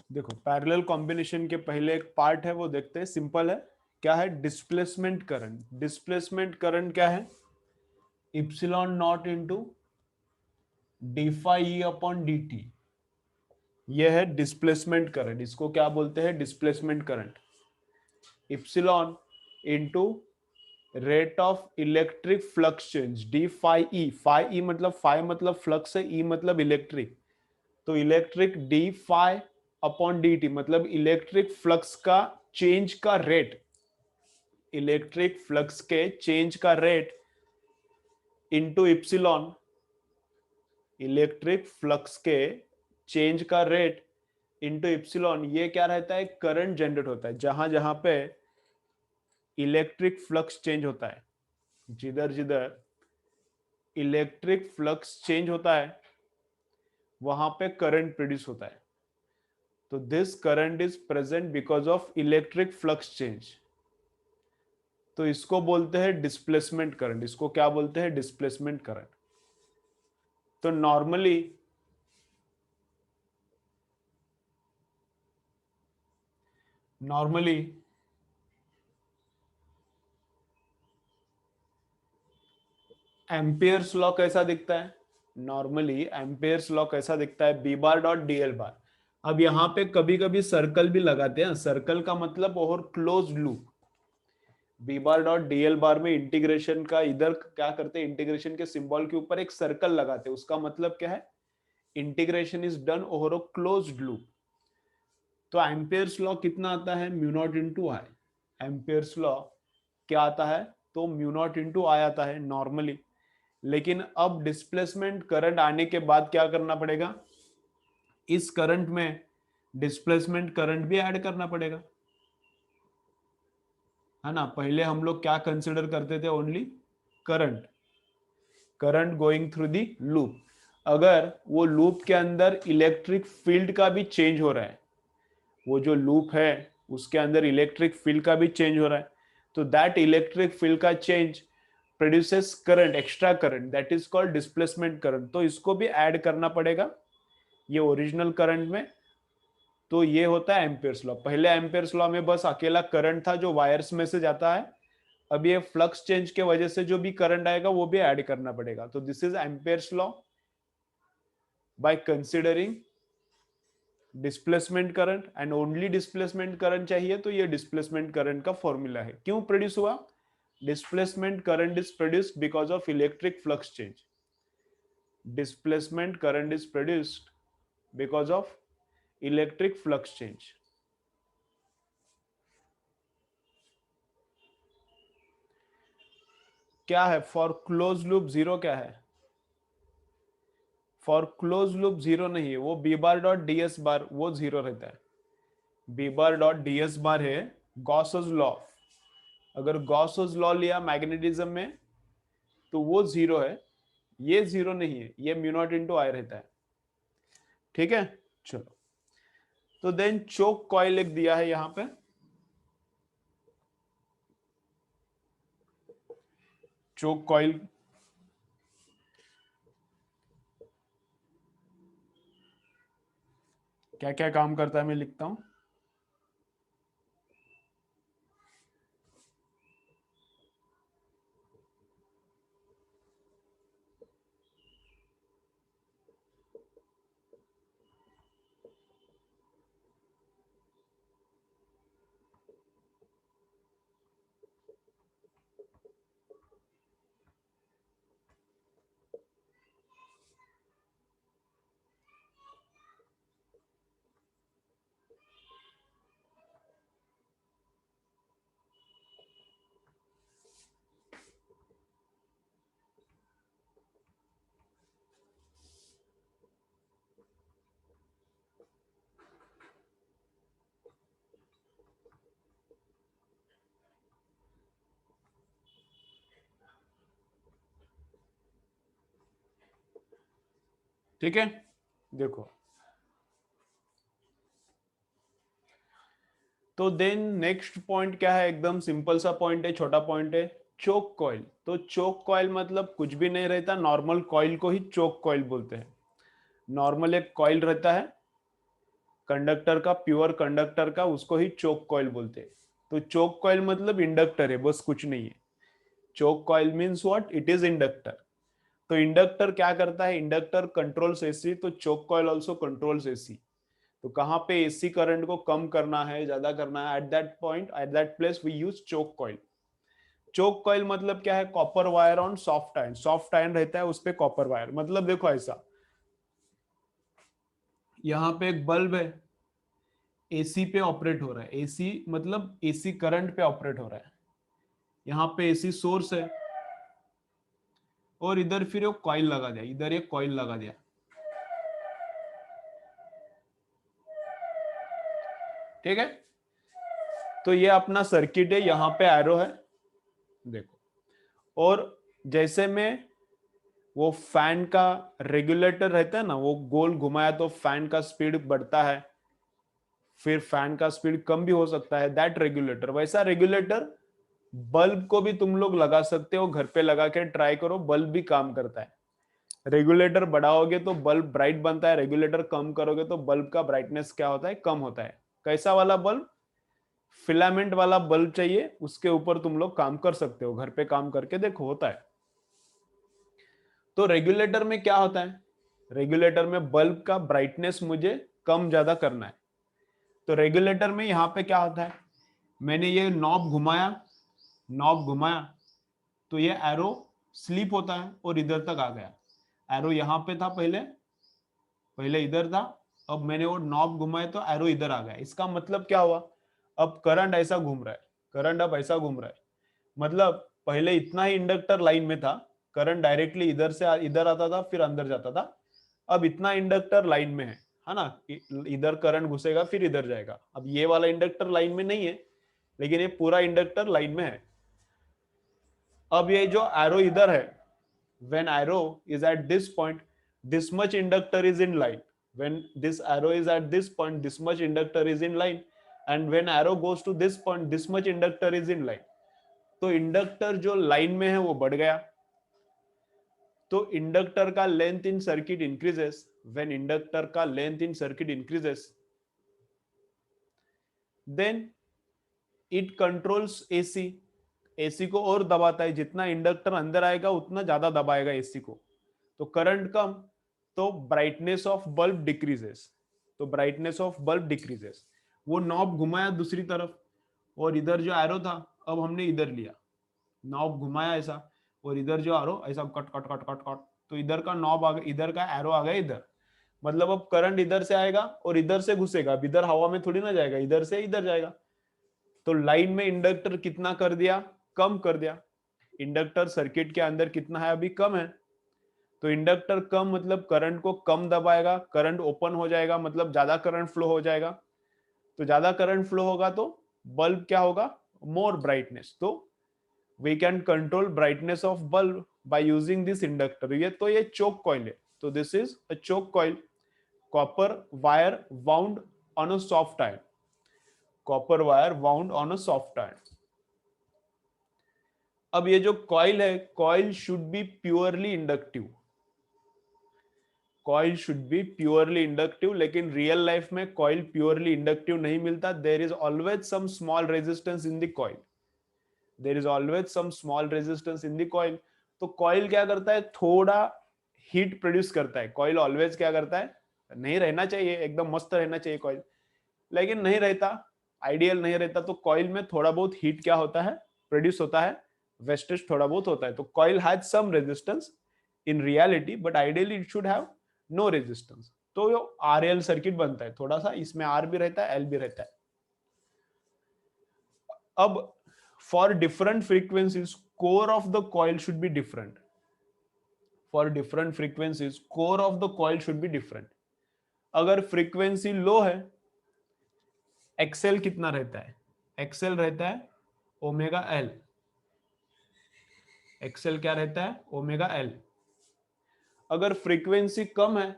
देखो parallel combination के पहले एक पार्ट है वो देखते हैं, सिंपल है। क्या है? Displacement current. डिस्प्लेसमेंट करंट क्या है? Epsilon naught into d phi e upon d t. ये है डिस्प्लेसमेंट करंट। इसको क्या बोलते हैं? Displacement current. Epsilon into rate of electric flux change d phi e. Phi e मतलब, फाई मतलब फ्लक्स है, ई मतलब इलेक्ट्रिक। तो electric d phi upon d t मतलब इलेक्ट्रिक फ्लक्स का चेंज का रेट, इलेक्ट्रिक फ्लक्स के चेंज का rate into epsilon, electric flux के चेंज का रेट इंटू इप्सिलॉन। ये क्या रहता है? करंट जनरेट होता है जहां जहां पे इलेक्ट्रिक फ्लक्स चेंज होता है। जिधर जिधर इलेक्ट्रिक फ्लक्स चेंज होता है वहां पे करंट प्रोड्यूस होता है। तो this current is present because of electric flux change. तो इसको बोलते हैं डिस्प्लेसमेंट करंट। इसको क्या बोलते हैं? Displacement current. तो नॉर्मली नॉर्मली एम्पियर्स लॉ कैसा दिखता है? नॉर्मली एम्पियर्स लॉ कैसा दिखता है? B bar dot d l bar. अब यहां पे कभी कभी सर्कल भी लगाते हैं। सर्कल का मतलब और close loop. B bar dot d l bar में इंटीग्रेशन का इधर क्या करते हैं? इंटीग्रेशन के सिंबल के ऊपर एक सर्कल लगाते हैं। उसका मतलब क्या है? Integration is done over a closed loop. तो एम्पियर्स लॉ कितना आता है? म्यू नॉट इंटू आई। एम्पियर्स लॉ क्या आता है? तो म्यू नॉट इंटू आई आता है नॉर्मली। लेकिन अब डिस्प्लेसमेंट करंट आने के बाद क्या करना पड़ेगा? इस करंट में डिस्प्लेसमेंट करंट भी ऐड करना पड़ेगा, है ना। पहले हम लोग क्या कंसिडर करते थे? Only current, current going through the loop. अगर वो लूप के अंदर इलेक्ट्रिक फील्ड का भी चेंज हो रहा है, वो जो लूप है उसके अंदर इलेक्ट्रिक फील्ड का भी चेंज हो रहा है, तो दैट इलेक्ट्रिक फील्ड का change produces current, extra current, that is called displacement current. तो इसको भी ऐड करना पड़ेगा ये ओरिजिनल करंट में। तो ये होता है एम्पियर्स लॉ। पहले एम्पियर्स लॉ में बस अकेला करंट था जो वायर्स में से जाता है। अब ये फ्लक्स चेंज के वजह से जो भी करंट आएगा वो भी ऐड करना पड़ेगा। तो this is Ampere's law by considering displacement current and only displacement current चाहिए तो ये डिस्प्लेसमेंट करंट का फॉर्मूला है। क्यों प्रोड्यूस हुआ? Displacement current is produced because of electric flux change. Displacement current is produced because of electric flux change. क्या है? For close loop zero क्या है? फॉर क्लोज लूप जीरो नहीं है, वो B bar dot D S bar वो zero रहता है। B bar dot D S bar है गॉसस लॉ। अगर गॉसस लॉ लिया मैग्नेटिज्म में तो वो जीरो है, ये जीरो नहीं है, ये म्यू नॉट इंटू आई रहता है। ठीक है, चलो। तो देन चोक कॉइल एक दिया है यहां पे। चोक कॉइल क्या क्या काम करता है मैं लिखता हूं। ठीक है, देखो। तो देन नेक्स्ट पॉइंट क्या है? एकदम सिंपल सा पॉइंट है, छोटा पॉइंट है। Choke coil. तो चोक कॉइल मतलब कुछ भी नहीं रहता, नॉर्मल कॉइल को ही चोक कॉइल बोलते हैं। नॉर्मल एक कॉइल रहता है, कंडक्टर का, प्योर कंडक्टर का, उसको ही चोक कॉइल बोलते हैं। तो चोक कॉइल मतलब इंडक्टर है, बस कुछ नहीं है। Choke coil means what, it is inductor. तो इंडक्टर क्या करता है, इंडक्टर कंट्रोल्स एसी, तो choke coil also controls AC. तो कहां पे एसी करंट को कम करना है, ज्यादा करना है, at that point, at that place we use choke coil. Choke coil मतलब क्या है, copper wire on soft iron, soft iron रहता है उस पे कॉपर वायर। मतलब देखो ऐसा, यहाँ पे एक बल्ब है, एसी पे ऑपरेट हो रहा है, एसी मतलब एसी करंट पे ऑपरेट हो रहा है, यहाँ पे एसी सोर्स है, और इधर फिर एक कॉइल लगा दिया, इधर एक कॉइल लगा दिया, ठीक है। तो ये अपना सर्किट है, यहाँ पे एरो है, देखो। और जैसे में वो फैन का रेगुलेटर रहता है ना, वो गोल घुमाया तो फैन का स्पीड बढ़ता है, फिर फैन का स्पीड कम भी हो सकता है, दैट रेगुलेटर। वैसा रेगुलेटर बल्ब को भी तुम लोग लगा सकते हो, घर पे लगा के ट्राई करो, बल्ब भी काम करता है। रेगुलेटर बढ़ाओगे तो बल्ब ब्राइट बनता है, रेगुलेटर कम करोगे तो बल्ब का ब्राइटनेस क्या होता है, कम होता है। कैसा वाला बल्ब, फिलामेंट वाला बल्ब चाहिए, उसके ऊपर तुम लोग काम कर सकते हो, घर पे काम करके देखो, होता है। तो रेगुलेटर में क्या होता है, रेगुलेटर में बल्ब का ब्राइटनेस मुझे कम ज्यादा करना है। तो रेगुलेटर में यहां पे क्या होता है, मैंने ये नॉब घुमाया, नॉब घुमाया तो ये एरो स्लिप होता है और इधर तक आ गया। एरो यहां पे था पहले, पहले इधर था, अब मैंने वो नॉब घुमाया तो एरो इधर आ गया। इसका मतलब क्या हुआ, अब करंट ऐसा घूम रहा है, करंट अब ऐसा घूम रहा है, मतलब पहले इतना ही इंडक्टर लाइन में था, करंट डायरेक्टली इधर से इधर आता था फिर अंदर जाता था। अब इतना इंडक्टर लाइन में है ना, इधर करंट घुसेगा फिर इधर जाएगा। अब ये वाला इंडक्टर लाइन में नहीं है, लेकिन ये पूरा इंडक्टर लाइन में है। अब ये जो एरो इधर है, when arrow is at this point, this much inductor is in line. When this arrow is at this point, this much inductor is in line. And when arrow goes to this point, this much inductor is in line. तो inductor जो line में है वो बढ़ गया, तो inductor का length in circuit increases. When inductor का length in circuit increases, then it controls AC, AC को और दबाता है, जितना इंडक्टर अंदर आएगा उतना ज्यादा दबाएगा एसी को। तो करंट कम, तो ब्राइटनेस ऑफ बल्ब डिक्रीजेस, तो ब्राइटनेस ऑफ बल्ब डिक्रीजेस। वो नॉब घुमाया दूसरी तरफ, और इधर जो एरो था अब हमने इधर लिया, नॉब घुमाया ऐसा, और इधर जो एरो ऐसा cut cut cut cut cut, तो इधर का नॉब आ गया, इधर का एरो आ गया इधर। मतलब अब करंट इधर से आएगा और इधर से घुसेगा, अब इधर हवा में थोड़ी ना जाएगा, इधर से इधर जाएगा। तो लाइन में इंडक्टर कितना कर दिया, कम कर दिया। इंडक्टर सर्किट के अंदर कितना है, अभी कम है। तो इंडक्टर कम मतलब करंट को कम दबाएगा, करंट ओपन हो जाएगा मतलब ज्यादा करंट फ्लो हो जाएगा। तो ज्यादा करंट फ्लो होगा तो बल्ब क्या होगा, मोर ब्राइटनेस। तो we can control brightness of bulb by using this inductor. ये तो ये चोक कॉइल है, तो this is a choke coil, copper wire wound on a soft iron, copper wire wound on a soft iron. अब ये जो coil है, coil should be purely inductive, coil should be purely inductive. लेकिन real life में coil purely inductive नहीं मिलता, there is always some small resistance in the coil, there is always some small resistance in the coil. तो coil क्या करता है, थोड़ा heat produce करता है। कॉइल ऑलवेज क्या करता है, नहीं रहना चाहिए एकदम मस्त रहना चाहिए कॉइल, लेकिन नहीं रहता, आइडियल नहीं रहता। तो कॉइल में थोड़ा बहुत हीट क्या होता है, प्रोड्यूस होता है, वेस्टेज थोड़ा बहुत होता है। तो coil has some resistance in reality, but ideally it should have no resistance. तो यो आरएल सर्किट बनता है, थोड़ा सा इसमें आर भी रहता है, एल भी रहता है। अब for different frequencies core of the coil should be different, for different frequencies core of the coil should be different. अगर फ्रीक्वेंसी लो है, एक्सेल कितना रहता है, एक्सेल रहता है ओमेगा एल, एक्सेल क्या रहता है, ओमेगा एल। अगर फ्रीक्वेंसी कम है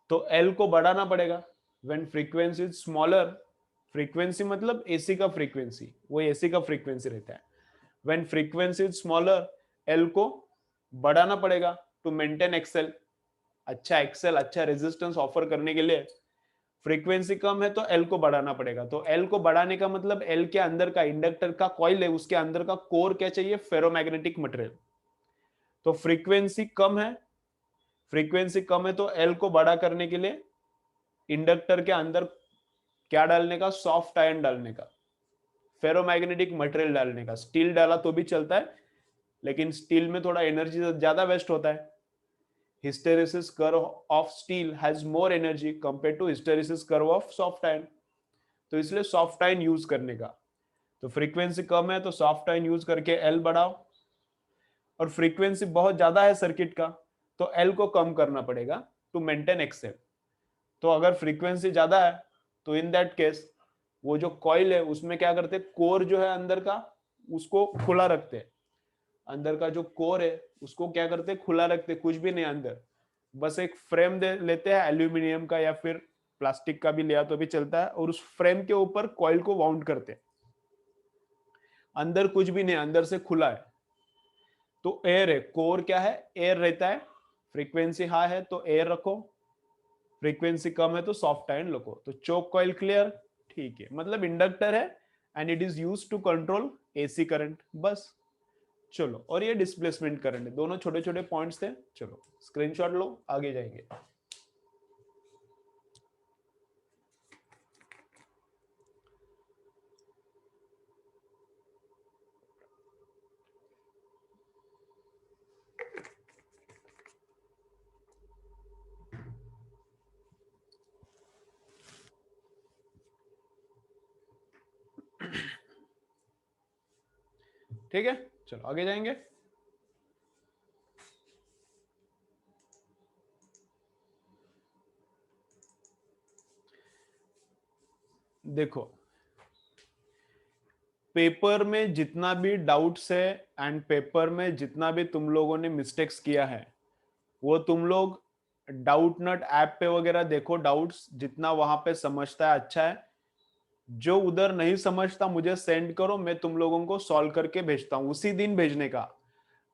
तो एल को बढ़ाना पड़ेगा। When frequency is smaller, frequency मतलब एसी का फ्रीक्वेंसी, वो एसी का फ्रीक्वेंसी रहता है। When frequency is smaller, L को बढ़ाना पड़ेगा टू मेंटेन एक्सेल, अच्छा एक्सेल, अच्छा रेजिस्टेंस ऑफर करने के लिए। फ्रीक्वेंसी कम है तो एल को बढ़ाना पड़ेगा। तो एल को बढ़ाने का मतलब एल के अंदर का इंडक्टर का कॉइल है, उसके अंदर का कोर क्या चाहिए, फेरोमैग्नेटिक मटेरियल। तो फ्रीक्वेंसी कम है, फ्रीक्वेंसी कम है तो एल को बड़ा करने के लिए इंडक्टर के अंदर क्या डालने का, सॉफ्ट आयन डालने का, फेरोमैग्नेटिक मटेरियल डालने का। स्टील डाला तो भी चलता है, लेकिन स्टील में थोड़ा एनर्जी ज्यादा वेस्ट होता है। Hysteresis curve of steel has more energy compare to hysteresis curve of soft iron, तो इसलिए सॉफ्ट आयन यूज करने का। तो फ्रीक्वेंसी कम है तो सॉफ्ट आयन यूज करके एल बढ़ाओ, और फ्रीक्वेंसी बहुत ज्यादा है सर्किट का तो एल को कम करना पड़ेगा टू मेंटेन एक्सएल। तो अगर फ्रीक्वेंसी ज्यादा है तो इन दैट केस वो जो कॉइल है उसमें क्या करते हैं, कोर जो है अंदर का उसको खुला रखते हैं। अंदर का जो कोर है उसको क्या करते हैं, खुला रखते हैं, कुछ भी नहीं अंदर, बस एक फ्रेम दे लेते हैं एल्यूमिनियम का या फिर प्लास्टिक का भी लिया तो भी चलता है, और उस फ्रेम के ऊपर कॉइल को वाउंड करते हैं। अंदर कुछ भी नहीं, अंदर से खुला है। तो एयर है, कोर क्या है, एयर रहता है। फ्रीक्वेंसी हाई है तो एयर रखो, फ्रीक्वेंसी कम है तो सॉफ्ट आयन रखो। तो चोक कॉइल क्लियर, ठीक है, मतलब इंडक्टर है and it is used to control AC current, बस। चलो, और ये डिस्प्लेसमेंट करंट है, दोनों छोटे छोटे पॉइंट्स थे। चलो स्क्रीनशॉट लो, आगे जाएंगे। ठीक है, चलो आगे जाएंगे। देखो, पेपर में जितना भी डाउट्स है एंड पेपर में जितना भी तुम लोगों ने मिस्टेक्स किया है, वो तुम लोग डाउट नट ऐप पे वगैरह देखो, डाउट्स जितना वहां पे समझता है अच्छा है। जो उधर नहीं समझता मुझे सेंड करो, मैं तुम लोगों को सॉल्व करके भेजता हूँ, उसी दिन भेजने का।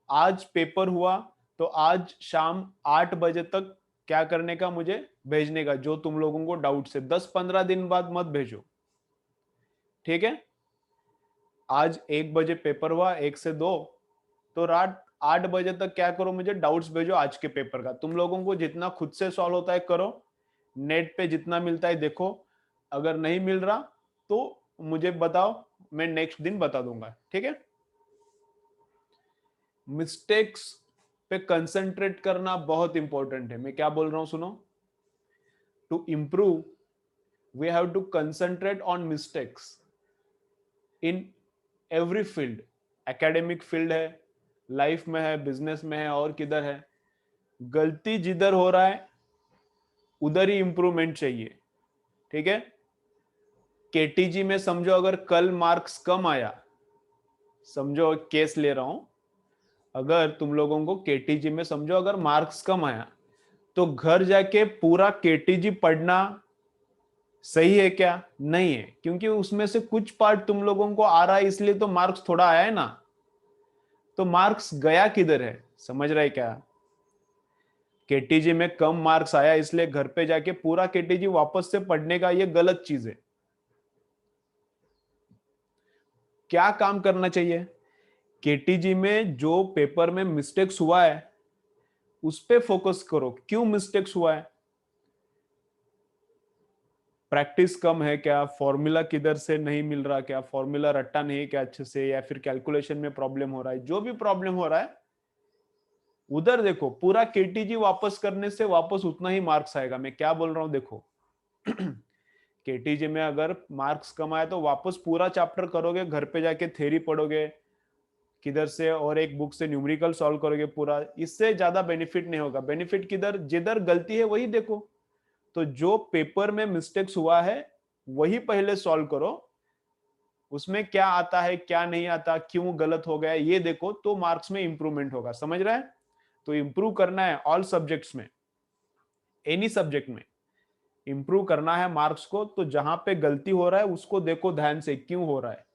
आज पेपर हुआ तो आज शाम 8 बजे तक क्या करने का, मुझे भेजने का, जो तुम लोगों को डाउट है। 10-15 दिन बाद मत भेजो, ठीक है। आज 1 बजे पेपर हुआ, 1 से 2, तो रात 8 बजे तक क्या करो, मुझे डाउट्स भेजो आज के पेपर का। तुम लोगों को जितना खुद से सॉल्व होता है करो, नेट पे जितना मिलता है देखो, अगर नहीं मिल रहा तो मुझे बताओ, मैं नेक्स्ट दिन बता दूंगा, ठीक है। मिस्टेक्स पे कंसंट्रेट करना बहुत इंपॉर्टेंट है। मैं क्या बोल रहा हूं सुनो, to improve we have to concentrate on mistakes in every field. Academic field है, लाइफ में है, बिजनेस में है, और किधर है। गलती जिधर हो रहा है उधर ही इंप्रूवमेंट चाहिए, ठीक है। केटीजी में समझो अगर कल मार्क्स कम आया, समझो केस ले रहा हूं, अगर तुम लोगों को केटीजी में समझो अगर मार्क्स कम आया, तो घर जाके पूरा केटीजी पढ़ना सही है क्या, नहीं है, क्योंकि उसमें से कुछ पार्ट तुम लोगों को आ रहा है इसलिए तो मार्क्स थोड़ा आया है ना। तो मार्क्स गया किधर है, समझ रहे क्या। केटीजी में कम मार्क्स आया इसलिए घर पे जाके पूरा केटीजी वापस से पढ़ने का, ये गलत चीज है। क्या काम करना चाहिए, केटीजी में जो पेपर में मिस्टेक्स हुआ है उस पे फोकस करो, क्यों मिस्टेक्स हुआ है। प्रैक्टिस कम है क्या, फॉर्मूला किधर से नहीं मिल रहा क्या, फॉर्मूला रट्टा नहीं क्या अच्छे से, या फिर कैलकुलेशन में प्रॉब्लम हो रहा है, जो भी प्रॉब्लम हो रहा है उधर देखो। पूरा केटीजी वापस करने से वापस उतना ही मार्क्स आएगा। मैं क्या बोल रहा हूं देखो, केटीजी में अगर मार्क्स कम आए तो वापस पूरा चैप्टर करोगे, घर पे जाके थ्योरी पढ़ोगे किधर से, और एक बुक से न्यूमेरिकल सॉल्व करोगे पूरा, इससे ज्यादा बेनिफिट नहीं होगा। बेनिफिट किधर, जिधर गलती है वही देखो। तो जो पेपर में मिस्टेक्स हुआ है वही पहले सॉल्व करो, उसमें क्या आता है क्या नहीं आता, क्यों गलत हो गया ये देखो, तो मार्क्स में इंप्रूवमेंट होगा, समझ रहा है। तो इंप्रूव करना है ऑल सब्जेक्ट्स में, एनी सब्जेक्ट में इंप्रूव करना है मार्क्स को, तो जहां पे गलती हो रहा है उसको देखो ध्यान से, क्यों हो रहा है,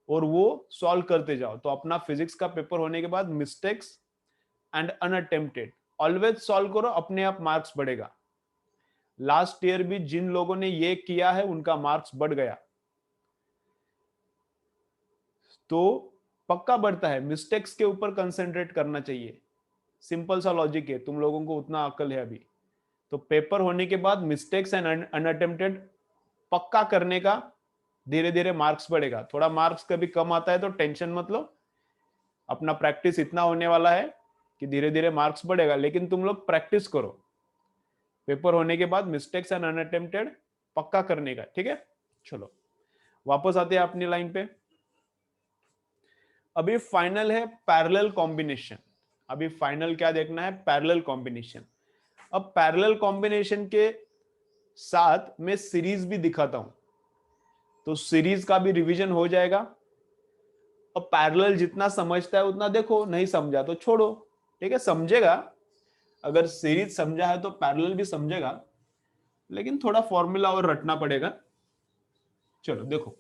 और वो सॉल्व करते जाओ। तो अपना फिजिक्स का पेपर होने के बाद mistakes and unattempted always solve करो, अपने आप मार्क्स बढ़ेगा। लास्ट ईयर भी जिन लोगों ने ये किया है उनका मार्क्स बढ़ गया, तो पक्का बढ़ता है। मिस्टेक्स के ऊपर कंसेंट्रेट करना चाहिए, सिंपल सा लॉजिक है, तुम लोगों को उतना अकल है अभी। तो पेपर होने के बाद मिस्टेक्स एंड अनअटेम्प्टेड पक्का करने का, धीरे धीरे मार्क्स बढ़ेगा। थोड़ा मार्क्स कभी कम आता है तो टेंशन मत लो, अपना प्रैक्टिस इतना होने वाला है कि धीरे धीरे मार्क्स बढ़ेगा, लेकिन तुम लोग प्रैक्टिस करो पेपर होने के बाद मिस्टेक्स एंड अनअटेम्प्टेड पक्का करने का, ठीक है। चलो वापस आते हैं अपनी लाइन पे। अभी फाइनल है पैरेलल कॉम्बिनेशन। अभी फाइनल क्या देखना है, पैरेलल कॉम्बिनेशन। अब पैरेलल कॉम्बिनेशन के साथ मैं सीरीज भी दिखाता हूं, तो सीरीज का भी रिवीजन हो जाएगा। अब पैरेलल जितना समझता है उतना देखो, नहीं समझा तो छोड़ो, ठीक है। समझेगा, अगर सीरीज समझा है तो पैरेलल भी समझेगा, लेकिन थोड़ा फॉर्मूला और रटना पड़ेगा। चलो देखो,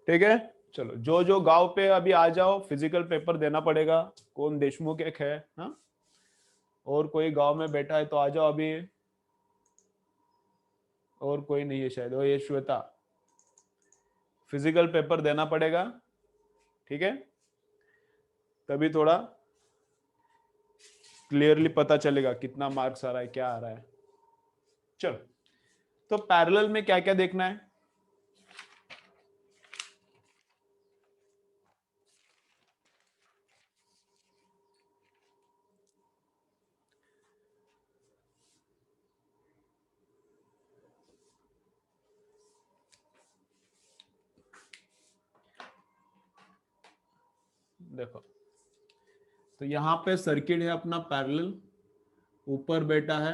ठीक है। चलो जो जो गांव पे अभी आ जाओ, फिजिकल पेपर देना पड़ेगा। कौन देशमुख एक है, हाँ, और कोई गांव में बैठा है तो आ जाओ अभी। और कोई नहीं है शायद, वो ये श्वेता। फिजिकल पेपर देना पड़ेगा, ठीक है, तभी थोड़ा क्लियरली पता चलेगा कितना मार्क्स आ रहा है, क्या आ रहा है। चलो, तो पैरेलल में क्या क्या देखना है। देखो, तो यहां पे सर्किट है अपना पैरेलल, ऊपर बैठा है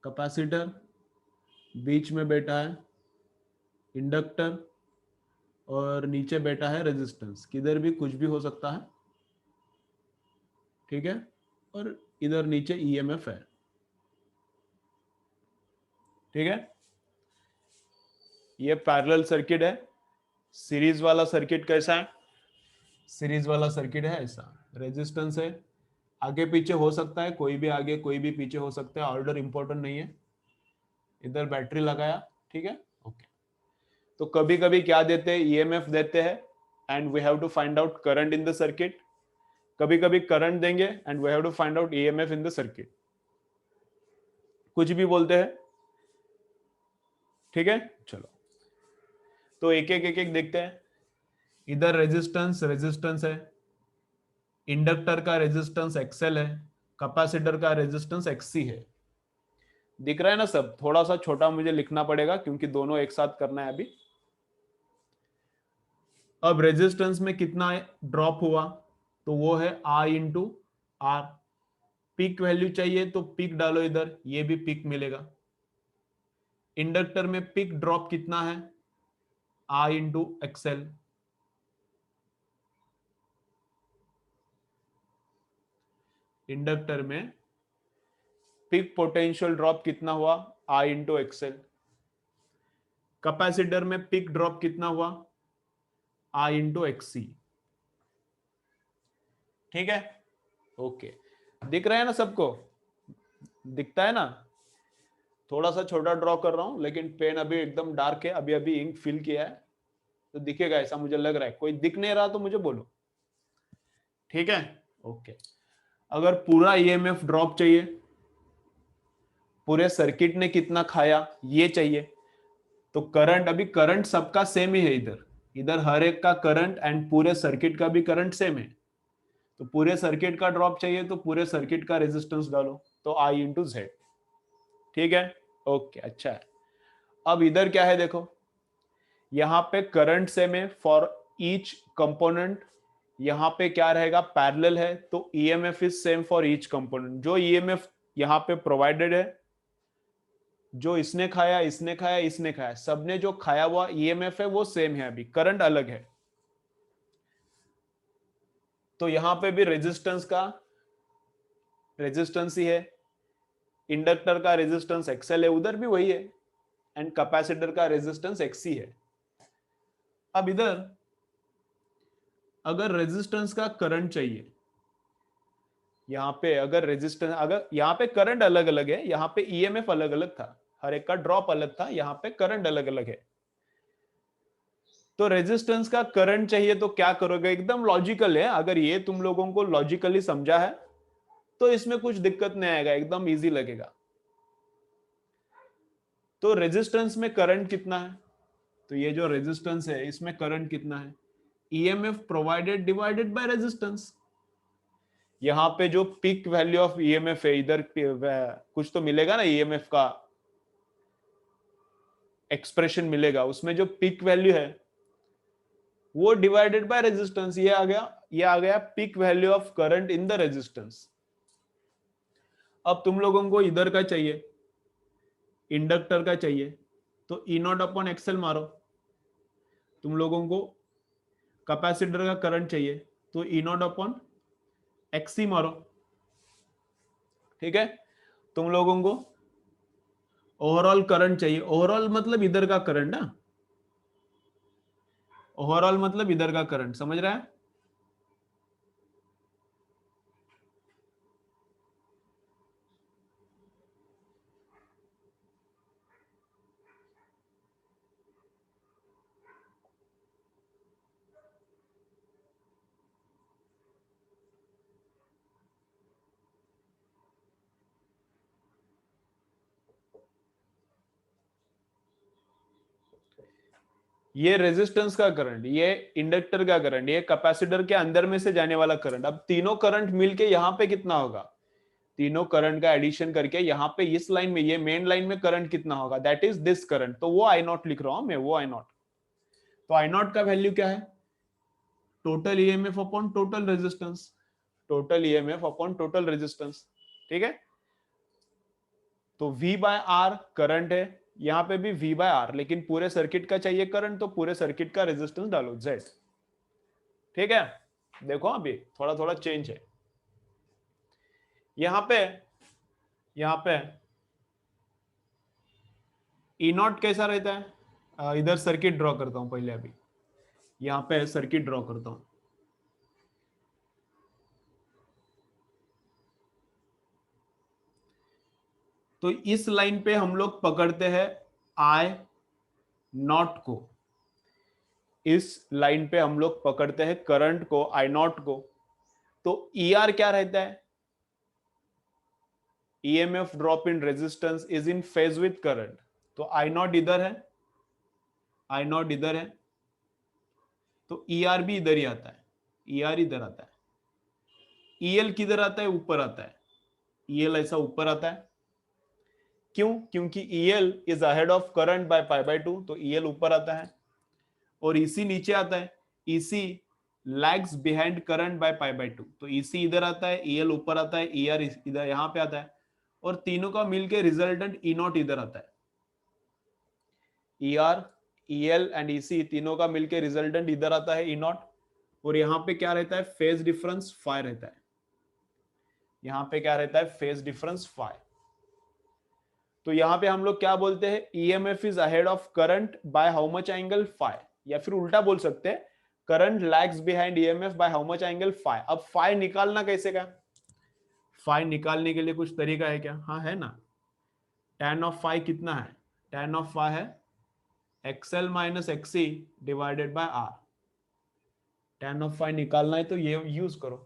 कैपेसिटर, बीच में बैठा है इंडक्टर, और नीचे बैठा है रेजिस्टेंस। किधर भी कुछ भी हो सकता है, ठीक है। और इधर नीचे ईएमएफ है, ठीक है। ये पैरेलल सर्किट है। सीरीज वाला सर्किट कैसा है, सीरीज वाला सर्किट है ऐसा, रेजिस्टेंस है, आगे पीछे हो सकता है, कोई भी आगे कोई भी पीछे हो सकता है, ऑर्डर इंपॉर्टेंट नहीं है। इधर बैटरी लगाया, ठीक है, ओके। तो कभी कभी क्या देते हैं, ईएमएफ देते हैं, and we have to find out current in the circuit. कभी कभी करंट देंगे and we have to find out EMF in the circuit. कुछ भी बोलते हैं, ठीक है। चलो, तो एक एक देखते हैं। इधर रेजिस्टेंस रेजिस्टेंस है, इंडक्टर का रेजिस्टेंस एक्सएल है, कैपेसिटर का रेजिस्टेंस एक्ससी है। दिख रहा है ना सब, थोड़ा सा छोटा मुझे लिखना पड़ेगा क्योंकि दोनों एक साथ करना है अभी। अब रेजिस्टेंस में कितना ड्रॉप हुआ, तो वो है आई इंटू आर। पीक वैल्यू चाहिए तो पीक डालो इधर, ये भी पीक मिलेगा। इंडक्टर में पीक ड्रॉप कितना है, आई इंटू एक्सएल। इंडक्टर में पीक पोटेंशियल ड्रॉप कितना हुआ, आई इंटू एक्सएल। कैपेसिटर में पीक ड्रॉप कितना हुआ, आई इंटू एक्सी, ठीक है, ओके। दिख रहा है ना सबको, दिखता है ना। थोड़ा सा छोटा ड्रॉ कर रहा हूं, लेकिन पेन अभी एकदम डार्क है, अभी अभी इंक फिल किया है, तो दिखेगा ऐसा मुझे लग रहा है। कोई दिख नहीं रहा तो मुझे बोलो, ठीक है, ओके। अगर पूरा ईएमएफ ड्रॉप चाहिए, पूरे सर्किट ने कितना खाया ये चाहिए, तो करंट, अभी करंट सबका सेम ही है इधर, इधर हर एक का करंट एंड पूरे सर्किट का भी करंट सेम है। तो पूरे सर्किट का ड्रॉप चाहिए तो पूरे सर्किट का रेजिस्टेंस डालो, तो आई इंटू जेड, ठीक है, ओके, अच्छा है। अब इधर क्या है देखो, यहां पे करंट सेम है फॉर ईच कंपोनेंट। यहां पे क्या रहेगा, पैरेलल है, तो EMF is same for each component. जो ईएमएफ यहां पे प्रोवाइडेड है, जो इसने खाया इसने खाया इसने खाया, सबने जो खाया हुआ ईएमएफ है वो सेम है, अभी करंट अलग है। तो यहां पे भी रेजिस्टेंस का रेजिस्टेंस ही है, इंडक्टर का रेजिस्टेंस एक्सएल है, उधर भी वही है, एंड कैपेसिटर का रेजिस्टेंस एक्सी है। अब इधर अगर रेजिस्टेंस का करंट चाहिए, यहाँ पे अगर रेजिस्टेंस, अगर यहाँ पे करंट अलग अलग है, यहाँ पे ईएमएफ अलग अलग था, हर एक का ड्रॉप अलग था, यहाँ पे करंट अलग अलग है। तो रेजिस्टेंस का करंट चाहिए तो क्या करोगे, एकदम लॉजिकल है। अगर ये तुम लोगों को लॉजिकली समझा है तो इसमें कुछ दिक्कत नहीं आएगा, एकदम इजी लगेगा। तो रेजिस्टेंस में करंट कितना है, तो ये जो रेजिस्टेंस है इसमें करंट कितना है, EMF provided divided by resistance. यहाँ पे जो पीक वैल्यू ऑफ ईएमएफ है, इधर कुछ तो मिलेगा ना, ईएमएफ का एक्सप्रेशन मिलेगा, उसमें जो पीक वैल्यू है वो डिवाइडेड बाय रेजिस्टेंस, ये आ गया peak value of current in the resistance. अब तुम लोगों को इधर का चाहिए, इंडक्टर का चाहिए, तो ई नॉट अपॉन एक्सएल मारो। तुम लोगों को कैपेसिटर का करंट चाहिए तो ई नॉट अपॉन एक्सी मारो। ठीक है, तुम लोगों को ओवरऑल करंट चाहिए, ओवरऑल मतलब इधर का करंट ना, ओवरऑल मतलब इधर का करंट, समझ रहा है। ये रेजिस्टेंस का करंट, ये इंडक्टर का करंट, ये कैपेसिटर के अंदर में से जाने वाला करंट। अब तीनों करंट मिलके यहाँ पे कितना होगा, तीनों करंट का एडिशन करके यहाँ पे इस लाइन में, ये मेन लाइन में करंट कितना होगा, दैट इज दिस करंट। तो वो आई नॉट लिख रहा हूं मैं, वो आई नॉट। तो आई नॉट का वैल्यू क्या है, total EMF upon total resistance, total EMF upon total resistance. ठीक है, तो V बाय आर करंट है, यहां पे भी V बाय आर, लेकिन पूरे सर्किट का चाहिए करंट, तो पूरे सर्किट का रेजिस्टेंस डालो Z। ठीक है, देखो अभी थोड़ा थोड़ा चेंज है। यहां पे ई नॉट कैसा रहता है, इधर सर्किट ड्रॉ करता हूं पहले, अभी यहां पे सर्किट ड्रॉ करता हूं। तो इस लाइन पे हम लोग पकड़ते हैं आई नॉट को, इस लाइन पे हम लोग पकड़ते हैं करंट को, आई नॉट को। तो ई आर क्या रहता है, EMF drop in resistance is in phase with current. तो आई नॉट इधर है, आई नॉट इधर है, तो ई आर भी इधर ही आता है, ई आर इधर आता है। ईएल किधर आता है, ऊपर आता है, ईएल ऐसा ऊपर आता है। क्यों, क्योंकि EL is ahead of current by pi by 2, तो ईएल ऊपर आता है। और ईसी नीचे आता है, EC lags behind current by pi by 2, तो ईसी इधर आता है, ईएल ऊपर आता है, ईआर इधर यहां पे आता है। और तीनों का मिलके रिजल्टेंट ई नॉट इधर आता है, ईआर ईएल एंड ईसी तीनों का मिलके रिजल्टेंट इधर आता है, ई नॉट। और यहां पे क्या रहता है, फेज डिफरेंस फाई रहता है, यहां पे क्या रहता है, फेज डिफरेंस फाई। तो यहां पे हम लोग क्या बोलते हैं, EMF is ahead of current by how much angle phi, या फिर उल्टा बोल सकते हैं, current lags behind EMF by how much angle phi. अब फाई निकालना कैसे का, फाई निकालने के लिए कुछ तरीका है क्या, हाँ है ना। tan ऑफ फाई कितना है, tan ऑफ फाई है XL minus XC divided by R. tan of phi निकालना है तो ये यूज करो।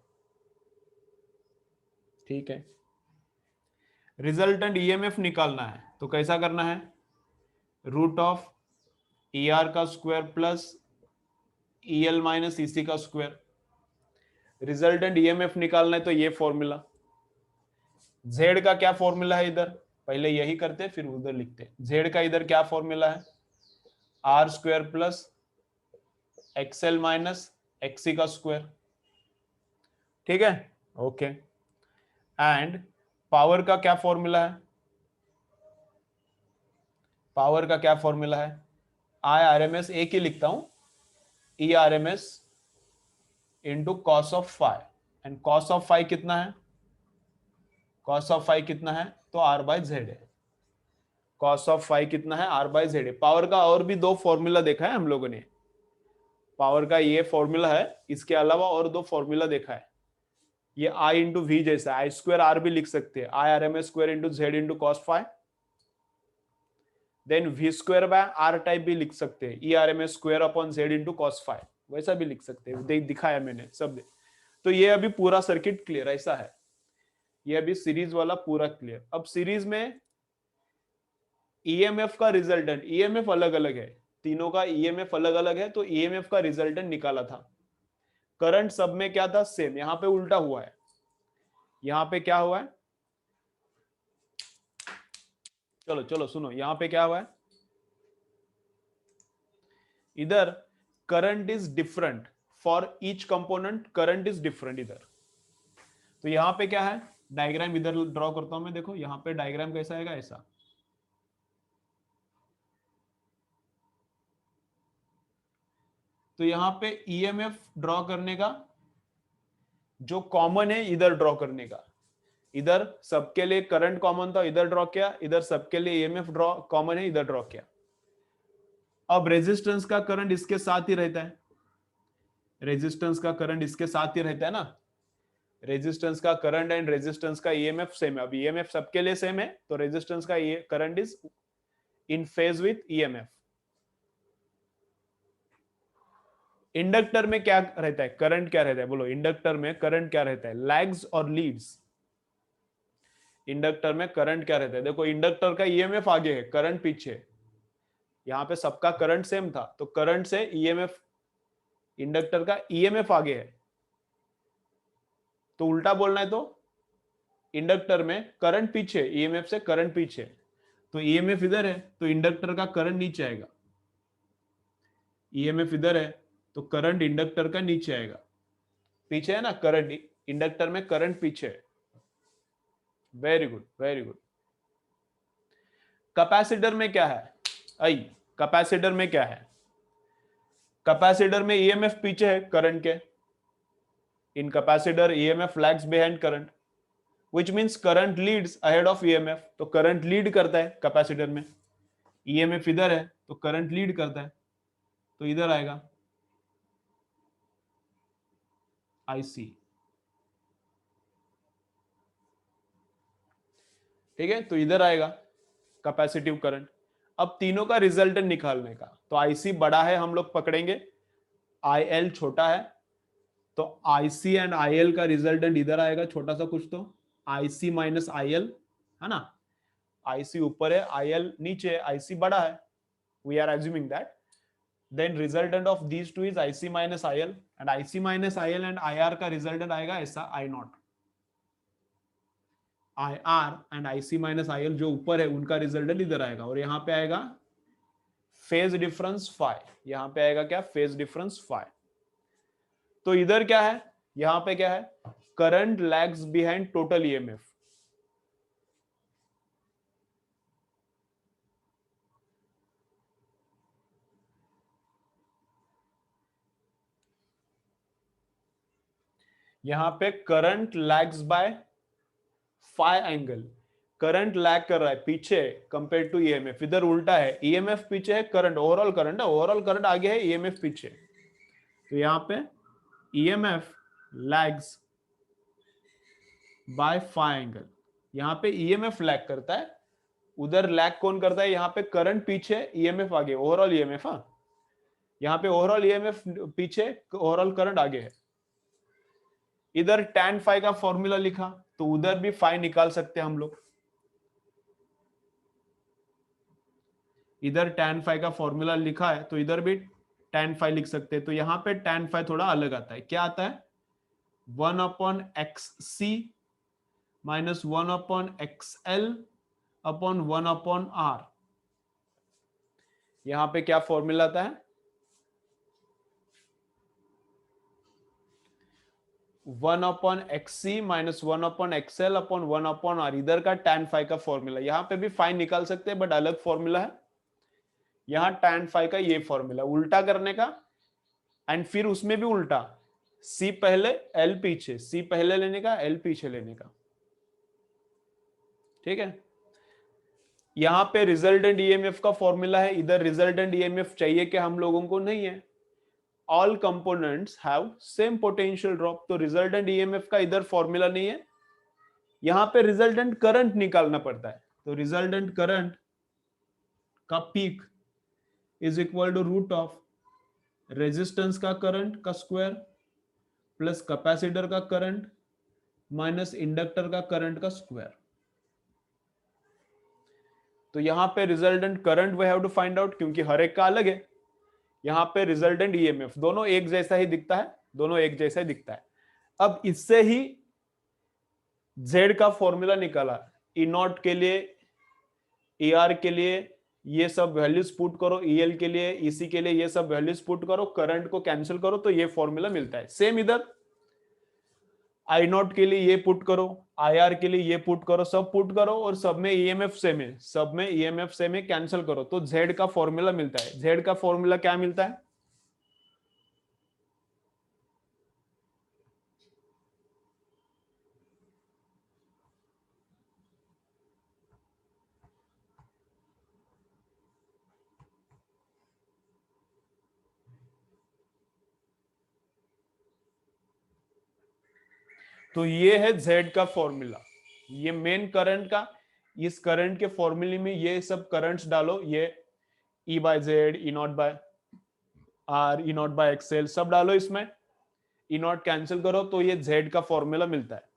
ठीक है, रिजल्टेंट ईएमएफ निकालना है तो कैसा करना है, रूट ऑफ ई आर का square plus EL minus EC का स्क्वायर। रिजल्टेंट ईएमएफ निकालना है तो ये फॉर्मूला। जेड का क्या फॉर्मूला है इधर, पहले यही करते फिर उधर लिखते। जेड का इधर क्या फॉर्मूला है, R square plus XL minus XC का स्क्वायर। ठीक है, ओके। एंड पावर का क्या फॉर्मूला है, पावर का क्या फॉर्मूला है, आई आर एम एस एक ही लिखता हूं, E R M S into cos of phi. And cos of phi कितना है, कॉस ऑफ फाई कितना है, तो आर बाय जेड है। कॉस ऑफ फाई कितना है, आर बाय जेड है। पावर का और भी दो फॉर्मूला देखा है हम लोगों ने, पावर का ये फॉर्मूला है, इसके अलावा और दो फॉर्मूला देखा है। ये आई इंटू वी जैसा, आई स्क्वायर आर भी लिख सकते हैं, I R M S square into Z into cos phi. Then V square by R type भी लिख सकते हैं, E R M S square upon Z into cos phi, वैसा भी लिख सकते हैं, दिखाया मैंने सब। तो ये अभी पूरा सर्किट क्लियर ऐसा है, ये अभी सीरीज वाला पूरा क्लियर। अब सीरीज में ईएमएफ का रिजल्टेंट, ईएमएफ अलग अलग है, तीनों का ईएमएफ अलग अलग है, तो ईएमएफ का रिजल्टेंट निकाला था। करंट सब में क्या था, सेम, यहां पे उल्टा हुआ है, यहां पे क्या हुआ है, चलो चलो सुनो, यहां पे क्या हुआ है, इधर current is different for each component, current is different इधर। तो यहां पे क्या है, डायग्राम इधर ड्रॉ करता हूं मैं, देखो यहां पे डायग्राम कैसा आएगा, ऐसा। तो यहां पे ईएमएफ ड्रॉ करने का जो कॉमन है इधर ड्रॉ करने का, इधर सबके लिए करंट कॉमन था, इधर ड्रॉ किया, इधर सबके लिए ईएमएफ ड्रॉ कॉमन है, इधर ड्रॉ किया। अब रेजिस्टेंस का करंट इसके साथ ही रहता है, रेजिस्टेंस का करंट इसके साथ ही रहता है ना, रेजिस्टेंस का करंट एंड रेजिस्टेंस का ईएमएफ सेम है। अब ईएमएफ सबके लिए सेम है, तो रेजिस्टेंस का current is in phase with EMF. Inductor में क्या रहता है, करंट क्या रहता है, बोलो इंडक्टर में करंट क्या रहता है, लैग्स और लीड्स। इंडक्टर में करंट क्या रहता है, देखो इंडक्टर का ईएमएफ आगे है, करंट पीछे, यहां पे सबका करंट सेम था, तो करंट से ईएमएफ, इंडक्टर का ईएमएफ आगे है, तो उल्टा बोलना है तो इंडक्टर में करंट पीछे, ईएमएफ से करंट पीछे, तो ईएमएफ इधर है तो इंडक्टर का करंट नीचे आएगा, ईएमएफ इधर है तो करंट इंडक्टर का नीचे आएगा, पीछे है ना करंट, इंडक्टर में करंट पीछे है। Very good very good. Capacitor में क्या है, आई कैपेसिटर में क्या है, कैपेसिटर में ईएमएफ पीछे है करंट के, in capacitor EMF lags behind current, which means current leads ahead of EMF, तो करंट लीड करता है कैपेसिटर में, ईएमएफ इधर है तो करंट लीड करता है, तो इधर आएगा आईसी। ठीक है, तो इधर आएगा कैपेसिटिव करंट। अब तीनों का रिजल्टेंट निकालने का, तो आईसी बड़ा है हम लोग पकड़ेंगे, आईएल छोटा है, तो आईसी एंड आईएल का रिजल्टेंट इधर आएगा छोटा सा कुछ, तो आईसी माइनस आईएल, है ना, आईसी ऊपर है आईएल नीचे है, आईसी बड़ा है, we are assuming that, then resultant of these two is IC minus IL, and IC minus IL and IR का रिजल्टेंट आएगा ऐसा, I not, I R and IC minus IL जो ऊपर है उनका रिजल्टेंट इधर आएगा, और यहां पे आएगा फेज डिफरेंस फाई, यहां पे आएगा क्या, फेज डिफरेंस फाई। तो इधर क्या है, यहां पे क्या है, current lags behind total EMF, यहां पे current lags by phi angle, current lag कर रहा है पीछे कंपेयर टू ईएमएफ, इधर उल्टा है, ईएमएफ पीछे है, करंट ओवरऑल करंट है, ओवरऑल करंट आगे है, ईएमएफ पीछे, तो यहां पे EMF lags by phi angle, यहां पे ईएमएफ लैग करता है, उधर लैग कौन करता है, यहां पे करंट पीछे ईएमएफ आगे, ओवरऑल ईएमएफ, हाँ यहां पे ओवरऑल ईएमएफ पीछे, ओवरऑल करंट आगे है। इधर tan फाई का फॉर्मूला लिखा, तो उधर भी फाई निकाल सकते हैं हम लोग, इधर tan फाई का फॉर्मूला लिखा है तो इधर भी tan फाई लिख सकते हैं, तो यहां पे tan फाई थोड़ा अलग आता है, क्या आता है, 1/xc minus 1/xl upon 1/r, यहां पे क्या फॉर्मूला आता है, 1/xc minus 1/xl upon 1/r, इधर का tan फाई का फॉर्मूला, यहां पे भी फाई निकाल सकते हैं बट अलग फॉर्मूला है, यहां tan फाई का ये फॉर्मूला, उल्टा करने का, एंड फिर उसमें भी उल्टा, C पहले L पीछे, C पहले लेने का L पीछे लेने का, ठीक है। यहां पे रिजल्टेंट ईएमएफ का फॉर्मूला है, इधर रिजल्टेंट ईएमएफ चाहिए कि हम लोगों को नहीं है, all components have same potential drop, तो रिजल्टेंट ईएमएफ का इधर फॉर्मूला नहीं है, यहां पे रिजल्टेंट करंट निकालना पड़ता है। तो रिजल्टेंट करंट का peak is equal to root of resistance का करंट का स्क्वायर प्लस कैपेसिटर का करंट माइनस इंडक्टर का करंट का स्क्वायर। तो यहां पे resultant current we have to find out, क्योंकि हर एक का अलग है। यहां पे रिजल्टेंट ईएमएफ दोनों एक जैसा ही दिखता है, दोनों एक जैसा ही दिखता है। अब इससे ही जेड का फॉर्मूला निकाला, ई नॉट के लिए, ई आर के लिए ये सब वैल्यूज पुट करो, ईएल के लिए, ईसी के लिए ये सब वैल्यूज पुट करो, करंट को कैंसिल करो, तो ये फॉर्मूला मिलता है। सेम इधर आई नॉट के लिए ये पुट करो, आई आर के लिए ये पुट करो, सब पुट करो और सब में ईएमएफ सेम है, सब में ईएमएफ सेम है, कैंसिल करो, तो जेड का फॉर्मूला मिलता है। जेड का फॉर्मूला क्या मिलता है? तो ये है जेड का फॉर्मूला, ये मेन करंट का। इस करंट के फॉर्मूले में ये सब करंट्स डालो, ये E by Z, E not by R, E not by XL सब डालो इसमें, ई नॉट कैंसिल करो, तो ये जेड का फॉर्मूला मिलता है।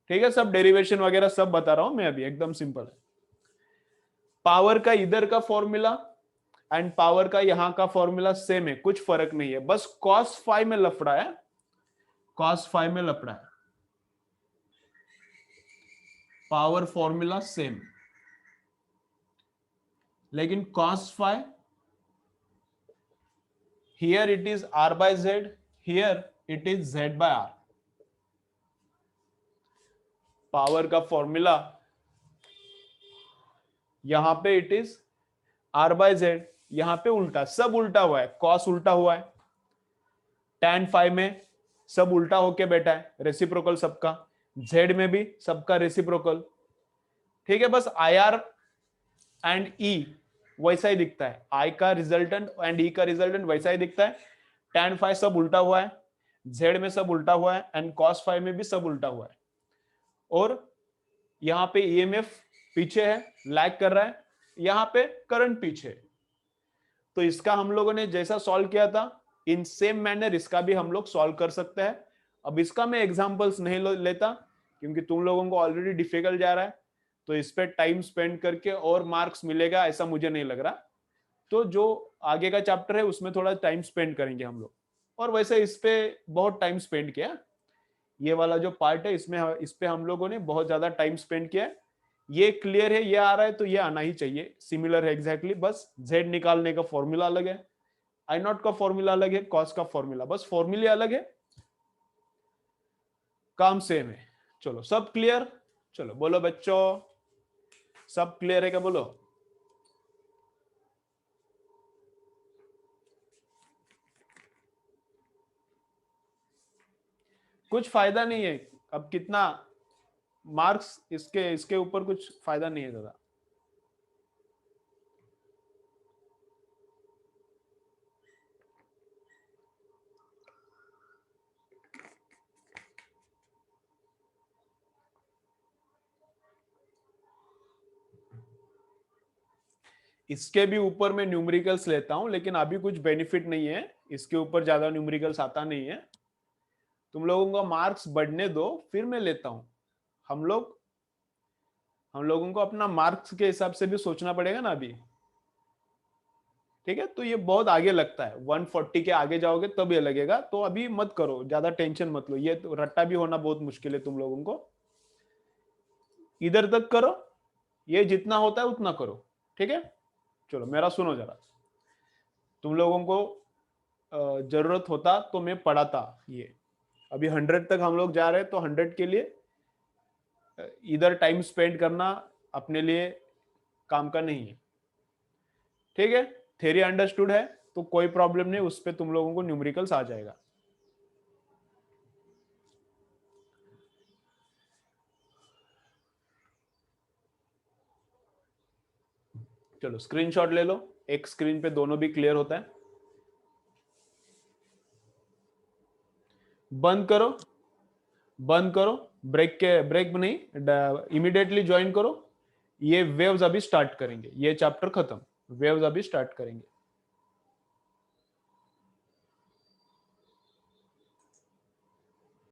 ठीक है, सब डेरिवेशन वगैरह सब बता रहा हूं मैं अभी, एकदम सिंपल है। पावर का इधर का फॉर्मूला एंड पावर का यहां का फॉर्मूला सेम है, कुछ फर्क नहीं है, बस कॉस फाई में लफड़ा है, कॉस फाई में लफड़ा है। पावर फॉर्मूला सेम, लेकिन cos phi here it is R by Z, here it is Z by R. Power का फॉर्मूला यहां पे it is R by Z, यहां पे उल्टा, सब उल्टा हुआ है, कॉस उल्टा हुआ है, tan फाइव में सब उल्टा होके बैठा है, रेसिप्रोकल सबका, जेड में भी सबका रेसिप्रोकल। ठीक है, बस आई आर एंड ई वैसा ही दिखता है, आई का रिजल्टेंट एंड ई का रिजल्टेंट वैसा ही दिखता है। tan फाइव सब उल्टा हुआ है, जेड में सब उल्टा हुआ है एंड cos फाइव में भी सब उल्टा हुआ है, और यहां पे ईएमएफ पीछे है, लैग कर रहा है, यहां पे करंट पीछे। तो इसका हम लोगों ने जैसा सॉल्व किया था, इन सेम मैनर इसका भी हम लोग सॉल्व कर सकते हैं। अब इसका मैं एग्जांपल्स नहीं लेता, क्योंकि तुम लोगों को ऑलरेडी डिफिकल्ट जा रहा है, तो इस पे टाइम स्पेंड करके और मार्क्स मिलेगा ऐसा मुझे नहीं लग रहा। तो जो आगे का चैप्टर है उसमें थोड़ा टाइम स्पेंड करेंगे हम लोग, और वैसे इस पे बहुत टाइम स्पेंड किया, ये वाला जो पार्ट है इसमें इस पे हम लोगों ने बहुत ज्यादा टाइम स्पेंड किया है। ये क्लियर है, ये आ रहा है तो ये आना ही चाहिए, सिमिलर है एग्जैक्टली, बस जेड निकालने का फॉर्मूला अलग है, आई नॉट का फॉर्मूला अलग है, कॉस का फॉर्मूला, बस फॉर्मूले अलग है, काम सेम है। चलो सब क्लियर? चलो बोलो बच्चों, सब क्लियर है क्या? बोलो। कुछ फायदा नहीं है, अब कितना मार्क्स इसके इसके ऊपर कुछ फायदा नहीं है दादा। इसके भी ऊपर मैं न्यूमेरिकल्स लेता हूं, लेकिन अभी कुछ बेनिफिट नहीं है, इसके ऊपर ज्यादा न्यूमेरिकल्स आता नहीं है, तुम लोगों का मार्क्स बढ़ने दो फिर मैं लेता हूं। हम लोगों को अपना मार्क्स के हिसाब से भी सोचना पड़ेगा ना अभी। ठीक है, तो ये बहुत आगे लगता है, 140 के आगे जाओगे तब ये लगेगा, तो अभी मत करो, ज्यादा टेंशन मत लो, ये तो रट्टा भी होना बहुत मुश्किल है तुम लोगों को। इधर तक करो, ये जितना होता है उतना करो। ठीक है, चलो मेरा सुनो जरा, तुम लोगों को जरूरत होता तो मैं पढ़ाता ये, अभी 100 तक हम लोग जा रहे हैं, तो 100 के लिए इधर टाइम स्पेंड करना अपने लिए काम का नहीं है। ठीक है, थ्योरी अंडरस्टूड है तो कोई प्रॉब्लम नहीं, उस पर तुम लोगों को न्यूमेरिकल्स आ जाएगा। चलो स्क्रीनशॉट ले लो, एक स्क्रीन पे दोनों भी क्लियर होता है। बंद करो, बंद करो, ब्रेक नहीं, इमीडिएटली ज्वाइन करो। ये वेव्स अभी स्टार्ट करेंगे, ये चैप्टर खत्म, वेव्स अभी स्टार्ट करेंगे।